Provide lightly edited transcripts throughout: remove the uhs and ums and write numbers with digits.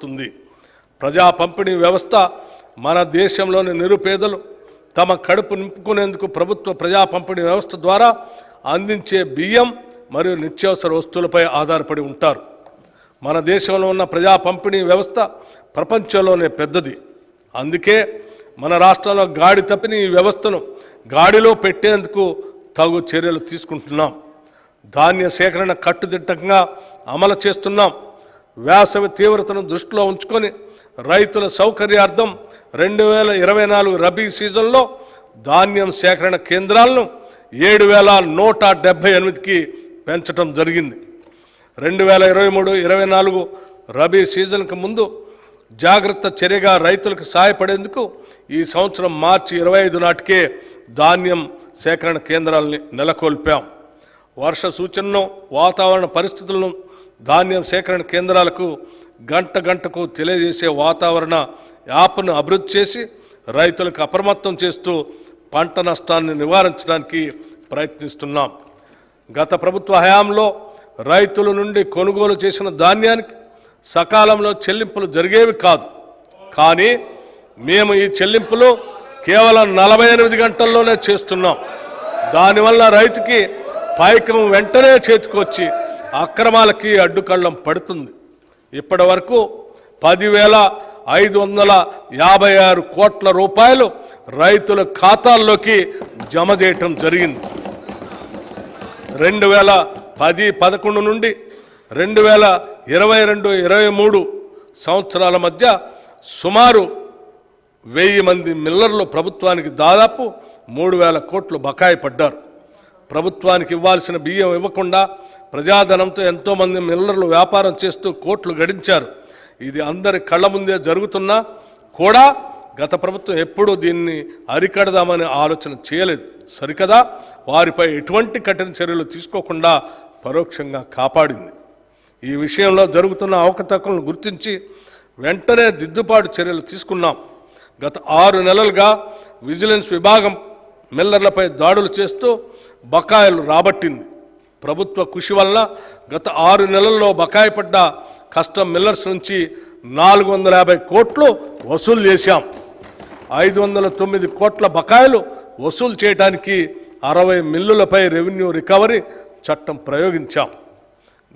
ఉపయోగపడుతుంది. ప్రజా పంపిణీ వ్యవస్థ మన దేశంలోని నిరుపేదలు తమ కడుపు నింపుకునేందుకు ప్రభుత్వ ప్రజా పంపిణీ వ్యవస్థ ద్వారా అందించే బియ్యం మరియు నిత్యావసర వస్తువులపై ఆధారపడి ఉంటారు. మన దేశంలో ఉన్న ప్రజా పంపిణీ వ్యవస్థ ప్రపంచంలోనే పెద్దది. అందుకే మన రాష్ట్రంలో గాడి తప్పిన ఈ వ్యవస్థను గాడిలో పెట్టేందుకు తగు చర్యలు తీసుకుంటున్నాం. ధాన్య సేకరణ కట్టుదిట్టంగా అమలు చేస్తున్నాం. వేసవి తీవ్రతను దృష్టిలో ఉంచుకొని రైతుల సౌకర్యార్థం 2024 రబీ సీజన్లో ధాన్యం సేకరణ కేంద్రాలను 7,178కి పెంచడం జరిగింది. 2023-24 రబీ సీజన్కు ముందు జాగ్రత్త చర్యగా రైతులకు సహాయపడేందుకు ఈ సంవత్సరం మార్చి 25 నాటికే ధాన్యం సేకరణ కేంద్రాలని నెలకొల్పాం. వర్ష సూచనను, వాతావరణ పరిస్థితులను ధాన్యం సేకరణ కేంద్రాలకు గంటకు తెలియజేసే వాతావరణ యాప్ను అభివృద్ధి చేసి రైతులకు అప్రమత్తం చేస్తూ పంట నష్టాన్ని నివారించడానికి ప్రయత్నిస్తున్నాం. గత ప్రభుత్వ హయాంలో రైతుల నుండి కొనుగోలు చేసిన ధాన్యానికి సకాలంలో చెల్లింపులు జరిగేవి కాదు. కానీ మేము ఈ చెల్లింపులు కేవలం 48 గంటల్లోనే చేస్తున్నాం. దానివల్ల రైతుకి పైకం వెంటనే చేతికొచ్చి అక్రమాలకి అడ్డుకళ్ళం పడుతుంది. ఇప్పటి వరకు 10,556 కోట్ల రూపాయలు రైతుల ఖాతాల్లోకి జమ చేయటం జరిగింది. 2010-11 నుండి 2022-23 సంవత్సరాల మధ్య సుమారు 1000 మంది మిల్లర్లు ప్రభుత్వానికి దాదాపు 3,000 కోట్లు బకాయి పడ్డారు. ప్రభుత్వానికి ఇవ్వాల్సిన బియ్యం ఇవ్వకుండా ప్రజాధనంతో ఎంతోమంది మిల్లర్లు వ్యాపారం చేస్తూ కోట్లు గడించారు. ఇది అందరి కళ్ళ ముందే జరుగుతున్నా కూడా గత ప్రభుత్వం ఎప్పుడూ దీన్ని అరికడదామనే ఆలోచన చేయలేదు. సరికదా, వారిపై ఎటువంటి కఠిన చర్యలు తీసుకోకుండా పరోక్షంగా కాపాడింది. ఈ విషయంలో జరుగుతున్న అవకతవకలను గుర్తించి వెంటనే దిద్దుబాటు చర్యలు తీసుకున్నాం. గత 6 నెలలుగా విజిలెన్స్ విభాగం మిల్లర్లపై దాడులు చేస్తూ బకాయిలు రాబట్టింది. ప్రభుత్వ కృషి వల్ల గత 6 నెలల్లో బకాయి పడ్డ కస్టమ్ మిల్లర్స్ నుంచి 450 కోట్లు వసూలు చేశాం. 509 కోట్ల బకాయిలు వసూలు చేయడానికి 60 మిల్లులపై రెవెన్యూ రికవరీ చట్టం ప్రయోగించాం.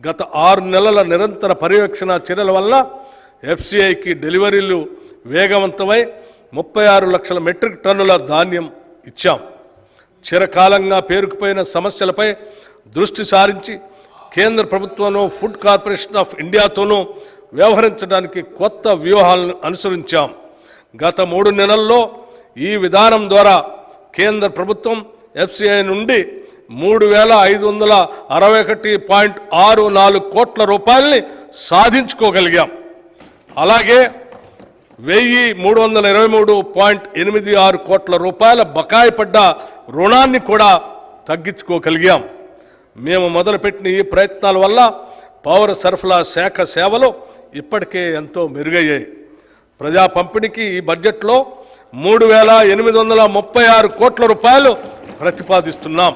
గత 6 నెలల నిరంతర పర్యవేక్షణ చర్యల వల్ల ఎఫ్సిఐకి డెలివరీలు వేగవంతమై 36 లక్షల మెట్రిక్ టన్నుల ధాన్యం ఇచ్చాం. చిరకాలంగా పేరుకుపోయిన సమస్యలపై దృష్టి సారించి కేంద్ర ప్రభుత్వంలో ఫుడ్ కార్పొరేషన్ ఆఫ్ ఇండియాతోనూ వ్యవహరించడానికి కొత్త వ్యూహాలను అనుసరించాం. గత 3 నెలల్లో ఈ విధానం ద్వారా కేంద్ర ప్రభుత్వం ఎఫ్సిఐ నుండి 3,561.64 కోట్ల రూపాయలని సాధించుకోగలిగాం. అలాగే 1,323.86 కోట్ల రూపాయల బకాయి పడ్డ రుణాన్ని కూడా తగ్గించుకోగలిగాం. మేము మొదలుపెట్టిన ఈ ప్రయత్నాల వల్ల పౌర సరఫరా శాఖ సేవలు ఇప్పటికే ఎంతో మెరుగయ్యాయి. ప్రజా పంపిణీకి ఈ బడ్జెట్లో 3,836 కోట్ల రూపాయలు ప్రతిపాదిస్తున్నాం.